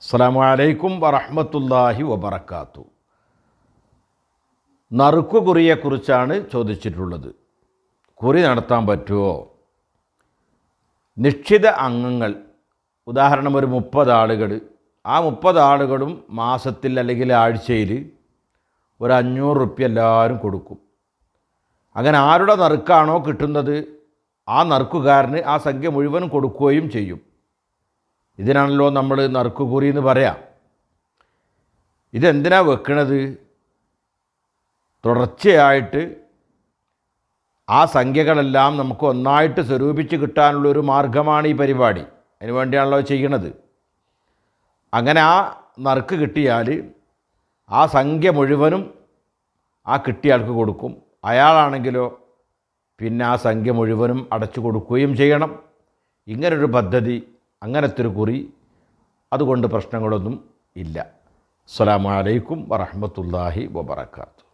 അസ്സലാമു അലൈക്കും വറഹ്മത്തുള്ളാഹി വബറകാത്തു. നറുക്കുകുറിയെക്കുറിച്ചാണ് ചോദിച്ചിട്ടുള്ളത്. കുറി നടത്താൻ പറ്റുമോ? നിശ്ചിത അംഗങ്ങൾ, ഉദാഹരണം ഒരു 30 ആളുകൾ, ആ 30 ആളുകളും മാസത്തിൽ അല്ലെങ്കിൽ ആഴ്ചയിൽ ഒരു 500 റുപ്യ എല്ലാവരും കൊടുക്കും. അങ്ങനെ ആരുടെ നറുക്കാണോ കിട്ടുന്നത് ആ നറുക്കുകാരന് ആ സംഖ്യ മുഴുവനും കൊടുക്കുകയും ചെയ്യും. ഇതിനാണല്ലോ നമ്മൾ നറുക്കുകുറി എന്ന് പറയാം. ഇതെന്തിനാ വെക്കണത്? തുടർച്ചയായിട്ട് ആ സംഖ്യകളെല്ലാം നമുക്ക് ഒന്നായിട്ട് സ്വരൂപിച്ച് കിട്ടാനുള്ളൊരു മാർഗമാണ് ഈ പരിപാടി. അതിന് വേണ്ടിയാണല്ലോ ചെയ്യണത്. അങ്ങനെ ആ നറുക്ക് കിട്ടിയാൽ ആ സംഖ്യ മുഴുവനും ആ കിട്ടിയ ആൾക്ക് കൊടുക്കും. അയാളാണെങ്കിലോ പിന്നെ ആ സംഖ്യ മുഴുവനും അടച്ചു കൊടുക്കുകയും ചെയ്യണം. ഇങ്ങനൊരു പദ്ധതി, അങ്ങനത്തെ ഒരു കുറി, അതുകൊണ്ട് പ്രശ്നങ്ങളൊന്നും ഇല്ല. അസ്സലാമു അലൈക്കും വറഹ്മത്തുള്ളാഹി വബറകാതുഹു.